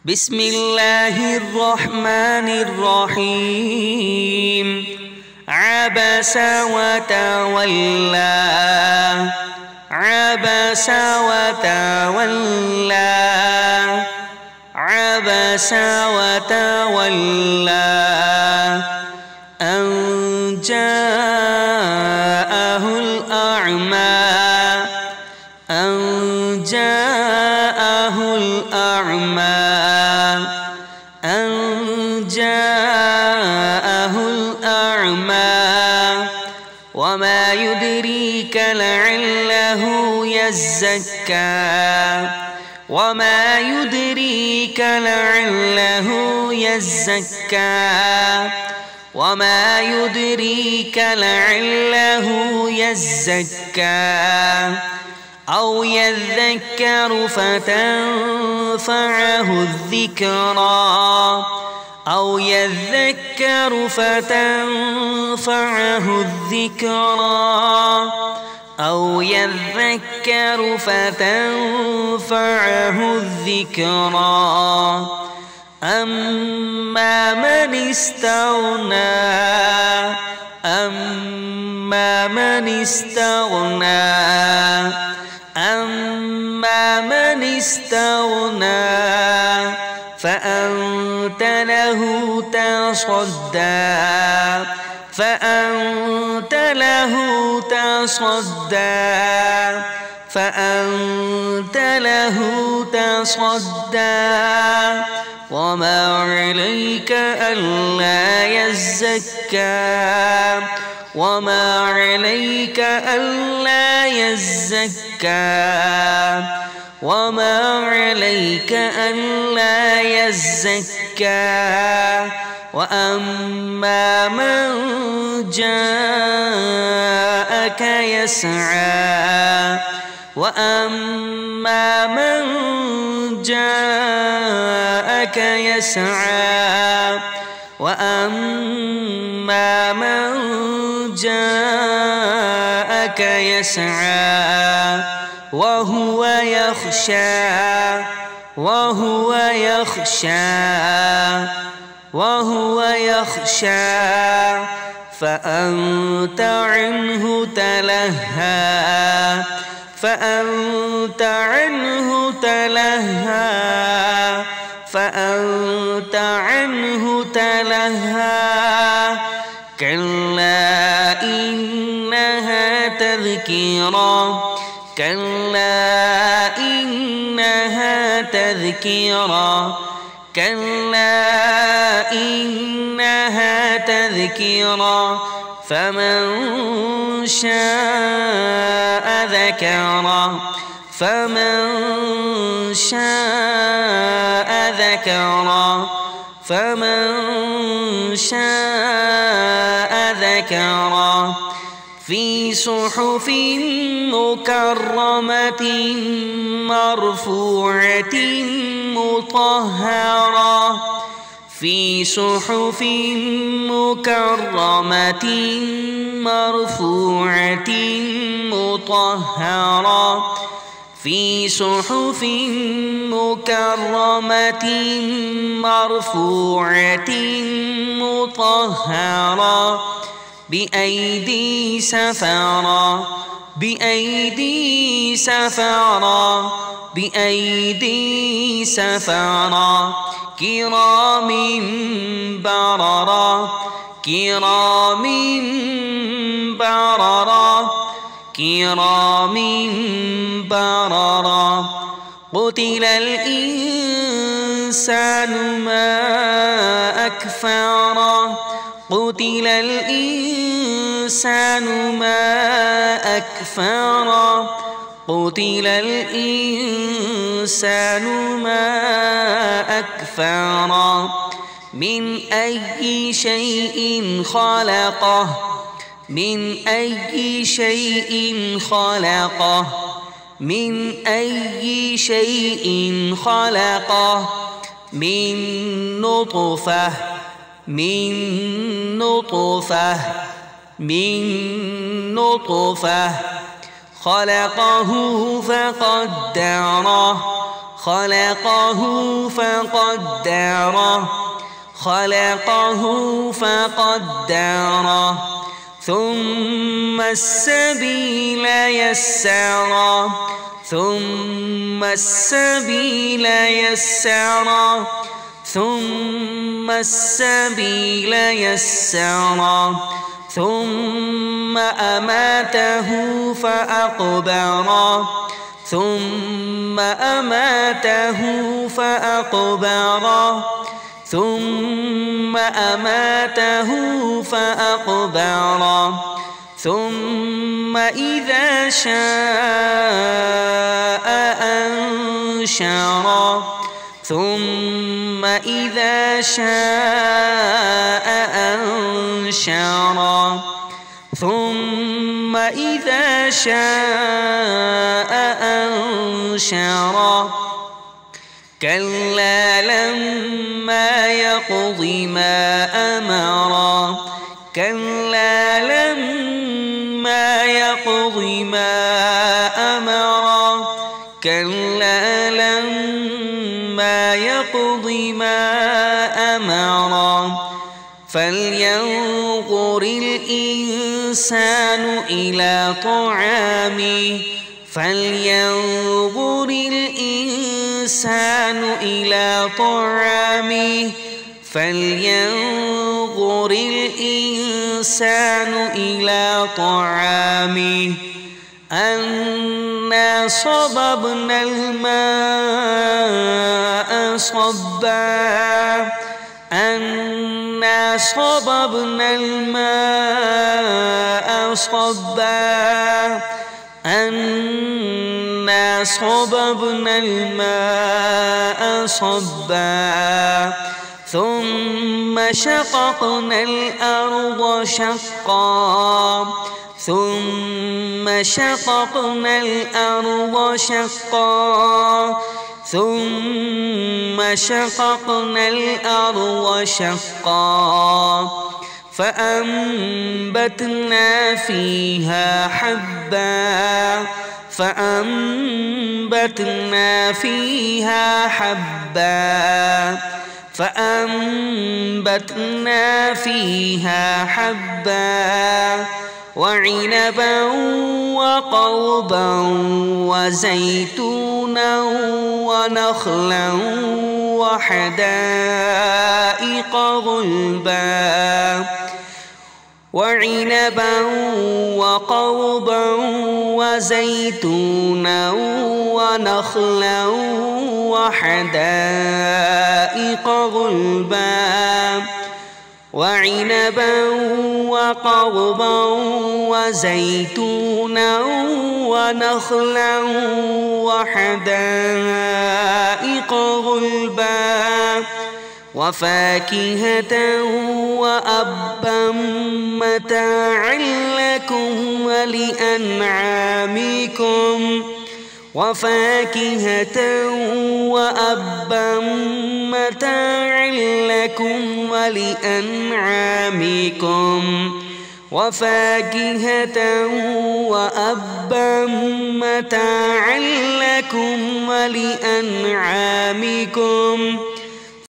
بسم الله الرحمن الرحيم عبس وتولى عبس وتولى عبس وتولى أن جاءه الأعمى أن جاءه الأعمى أن جاءه الأعمى وما يدريك لعله يزكى وما يدريك لعله يزكى وما يدريك لعله يزكى أو يذكر فتنفعه الذكرى أو يذكر فتنفعه الذكرى أو يذكر فتنفعه الذكرى أما من استغنى أما من استغنى أما من استغنى فأنت له تصدى فأنت له تصدى فأنت له تصدى وما عليك ألا يزكى وما عليك ألا يزكى وما عليك ألا يزكى وأما من جاءك يسعى وأما من جاءك يسعى وأما من جاءك يسعى وهو يخشى وهو يخشى وهو يخشى فأنت عنه تلهى فأنت عنه تلهى فأنت عنه تلهى كلا إنها تذكرة كلا إنها تذكرة كلا إنها تذكرة فمن شاء ذكره فمن شاء ذكره فمن شاء ذكره في صحف مكرمة مرفوعة مطهرة في صحف مكرمة مرفوعة مطهرة في صحف مكرمة مرفوعة مطهرة بأيدي سفرة بأيدي سفرة بأيدي سفرة كرام بررة كرام بررة كرام بررة قتل الإنسان ما أكفره قتل الإنسان ما أكفره قتل الإنسان ما أكفره من أي شيء خلقه من أي شيء خلقه من أي شيء خلقه من نطفة من نطفة من نطفة خلقه فقدره خلقه فقدره خلقه فقدره ثم السبيل يسره ثم السبيل يسره ثم السبيل يسره ثم أماته فأقبره ثم أماته فأقبره ثم أماته فأقبره ثم إذا شاء أنشره ثم إذا شاء أنشره ثم إذا شاء أنشره كلا لما يقض ما أمره كلا لما يقض ما أمره كلا لما يقض ما أمره فلينظر الإنسان إلى طعامه فلينظر الإنسان إلى طعامه فلينظر الإنسان إلى طعامه أنا صببنا الماء صبا أنا صببنا الماء صبا أنا صببنا الماء صبا ثم شققنا الأرض شقا ثم شققنا الأرض شقا ثم شققنا الأرض شقا فأنبتنا فيها حبا فأنبتنا فيها حبا فأنبتنا فيها حبا وعنبا وقضبا وزيتونا ونخلا وحدائق غلبا وعنبا وقضبا وزيتونا ونخلا وحدائق غلبا وعنبا وقضبا وزيتونا ونخلا وحدائق غلبا وفاكهة وأبا متاعا لكم ولأنعامكم وفاكهة وأبا متاعا لكم ولأنعامكم وفاكهة وأبا متاعا لكم ولأنعامكم